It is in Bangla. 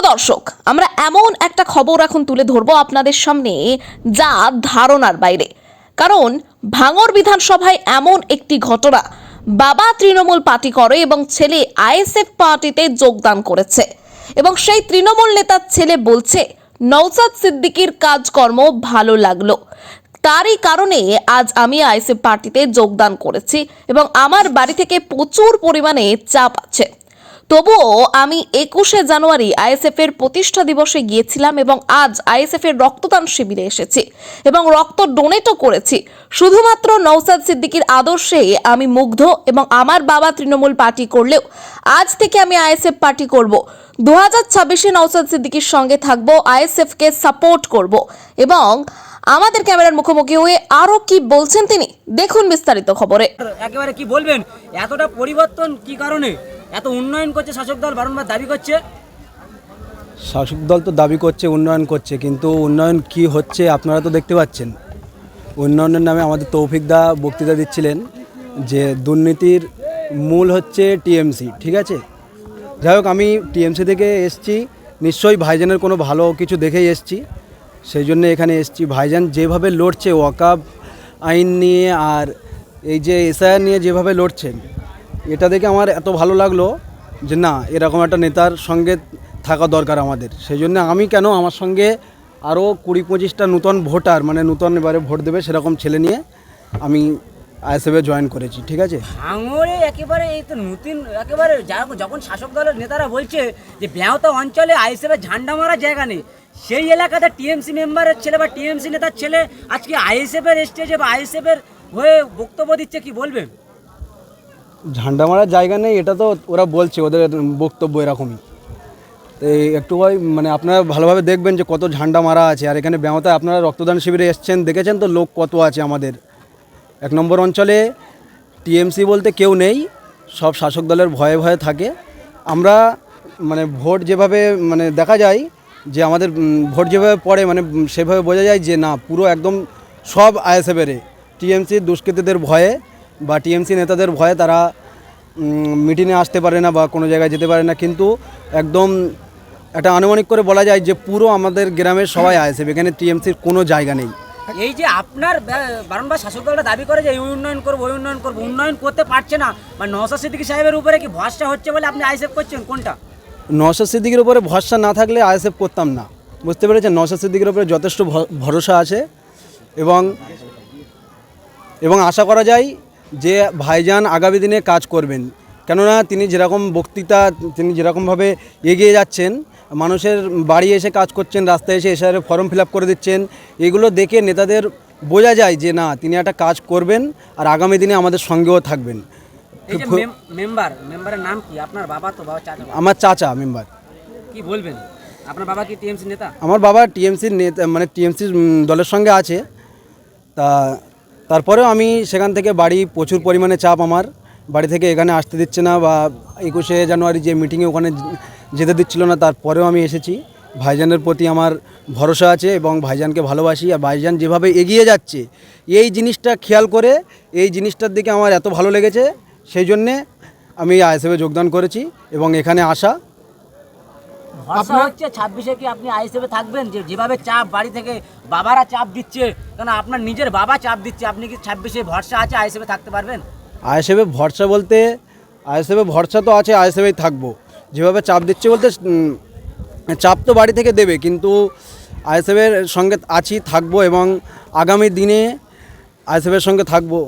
দর্শক, আমরা এমন একটা খবর এখন তুলে ধরবো আপনাদের সামনে যা ধারণার বাইরে। কারণ ভাঙড় বিধানসভায় এমন একটি ঘটনা, বাবা তৃণমূল পার্টি করে এবং ছেলে আইএসএফ পার্টিতে যোগদান করেছে এবং সেই তৃণমূল নেতার ছেলে বলছে নওশাদ সিদ্দিকীর কাজকর্ম ভালো লাগলো, তারই কারণে আজ আমি আইএসএফ পার্টিতে যোগদান করেছি এবং আমার বাড়ি থেকে প্রচুর পরিমাণে চাপ আছে। তবুও আমি 21শে জানুয়ারি আইএসএফ এর প্রতিষ্ঠা দিবসে গিয়েছিলাম এবং আজ আইএসএফ এর রক্তদান শিবিরে এসেছি এবং রক্ত ডোনেটও করেছি। শুধুমাত্র নওশাদ সিদ্দিকীর আদর্শে আমি মুগ্ধ এবং আমার বাবা তৃণমূল পার্টি করলেও আজ থেকে আমি আইএসএফ পার্টি করব। 2026-এ নওশাদ সিদ্দিকীর সঙ্গে থাকবো, আইএসএফ কে সাপোর্ট করব এবং আমাদের ক্যামেরার মুখোমুখি হয়ে আরো কি বলছেন তিনি, দেখুন বিস্তারিত খবরে। একেবারে কি বলবেন, এতটা পরিবর্তন কি কারণে? এত উন্নয়ন করছে শাসক দল, বারংবার দাবি করছে। শাসক দল তো দাবি করছে উন্নয়ন করছে, কিন্তু উন্নয়ন কি হচ্ছে আপনারা তো দেখতে পাচ্ছেন। উন্নয়নের নামে আমাদের তৌফিকদা বক্তৃতা দিচ্ছিলেন যে দুর্নীতির মূল হচ্ছে টিএমসি, ঠিক আছে। যাই হোক, আমি টিএমসি থেকে এসছি, নিশ্চয়ই ভাইজানের কোনো ভালো কিছু দেখেই এসছি, সেই জন্য এখানে এসছি। ভাইজান যেভাবে লড়ছে ওয়াকাব আইন নিয়ে আর এই যে এসআইআর নিয়ে যেভাবে লড়ছেন, এটা দেখে আমার এত ভালো লাগলো যে না, এরকম একটা নেতার সঙ্গে থাকা দরকার আমাদের। সেই জন্য আমি কেন, আমার সঙ্গে আরও 20-25টা নূতন ভোটার, মানে নূতন এবারে ভোট দেবে সেরকম ছেলে নিয়ে আমি আইএসএফে জয়েন করেছি, ঠিক আছে। ভাঙড়ে একেবারে এই তো নতুন, একেবারে যখন শাসক দলের নেতারা বলছে যে ব্যাহত অঞ্চলে আইএসএফের ঝান্ডা মারার জায়গা নেই, সেই এলাকাতে টিএমসি মেম্বারের ছেলে বা টিএমসি নেতার ছেলে আজকে আইএসএফের স্টেজে বা আইএসএফের হয়ে বক্তব্য দিচ্ছে, কি বলবেন? ঝান্ডা মারার জায়গা নেই, এটা তো ওরা বলছে, ওদের বক্তব্য এরকমই। তো একটু মানে আপনারা ভালোভাবে দেখবেন যে কত ঝান্ডা মারা আছে। আর এখানে ব্যাহতায় আপনারা রক্তদান শিবিরে এসছেন, দেখেছেন তো লোক কত আছে আমাদের। 1 নম্বর অঞ্চলে টিএমসি বলতে কেউ নেই, সব শাসক দলের ভয়ে ভয়ে থাকে। আমরা মানে ভোট যেভাবে মানে দেখা যায় যে আমাদের ভোট যেভাবে পড়ে, মানে সেভাবে বোঝা যায় যে না, পুরো একদম সব আইএসএফের। টিএমসি দুষ্কৃতীদের ভয়ে বা টিএমসি নেতাদের ভয়ে তারা মিটিংয়ে আসতে পারে না বা কোনো জায়গায় যেতে পারে না, কিন্তু একদম একটা আনুমানিক করে বলা যায় যে পুরো আমাদের গ্রামের সবাই আইএসএফ, এখানে টিএমসির কোনো জায়গা নেই। এই যে আপনার বারংবার শাসক দলটা দাবি করে যে এই উন্নয়ন করবো, ওই উন্নয়ন করবো, উন্নয়ন করতে পারছে না, বা নওশাদ সিদ্দিকী সাহেবের উপরে কি ভরসা হচ্ছে বলে আপনি আইএসএফ করছেন, কোনটা? নওশাদ সিদ্দিকীর উপরে ভরসা না থাকলে আইএসএফ করতাম না, বুঝতে পেরেছেন। নওশাদ সিদ্দিকীর উপরে যথেষ্ট ভরসা আছে এবং আশা করা যায় যে ভাইজান আগামী দিনে কাজ করবেন। কেননা তিনি যেরকম বক্তৃতা, তিনি যেরকমভাবে এগিয়ে যাচ্ছেন, মানুষের বাড়ি এসে কাজ করছেন, রাস্তায় এসে এসআইআর ফর্ম ফিল আপ করে দিচ্ছেন, এগুলো দেখে নেতাদের বোঝা যায় যে না, তিনি একটা কাজ করবেন আর আগামী দিনে আমাদের সঙ্গেও থাকবেন। মেম্বারের নাম কি? আপনার বাবা তো চাচা? আমার চাচা মেম্বার। কি বলবেন, আপনার বাবা কি টিএমসি নেতা? আমার বাবা টিএমসির নেতা, মানে টিএমসি দলের সঙ্গে আছে। তারপরেও আমি সেখান থেকে বাড়ি প্রচুর পরিমাণে চাপ, আমার বাড়ি থেকে এখানে আসতে দিচ্ছে না, বা 21শে জানুয়ারি যে মিটিংয়ে ওখানে যেতে দিচ্ছিল না, তারপরেও আমি এসেছি। ভাইজানের প্রতি আমার ভরসা আছে এবং ভাইজানকে ভালোবাসি। আর ভাইজান যেভাবে এগিয়ে যাচ্ছে, এই জিনিসটা খেয়াল করে, এই জিনিসটার দিকে আমার এত ভালো লেগেছে, সেই জন্যে আমি আইএসএফে যোগদান করেছি এবং এখানে আসা। আপনার হচ্ছে 26-এ কি আপনি আইএসএফে থাকবেন? যেভাবে চাপ বাড়ি থেকে বাবারা চাপ দিচ্ছে, কারণ আপনার নিজের বাবা চাপ দিচ্ছে, আপনি কি 26-এ ভরসা আছে আইএসএফে থাকতে পারবেন? আইএসএফে ভরসা বলতে, আইএসএফে ভরসা তো আছে, আইএসএফেই থাকবো। যেভাবে চাপ দিচ্ছে বলতে, চাপ তো বাড়ি থেকে দেবে, কিন্তু আইএসএফের সঙ্গে আছি, থাকবো এবং আগামী দিনে আইএসএফের সঙ্গে থাকবো।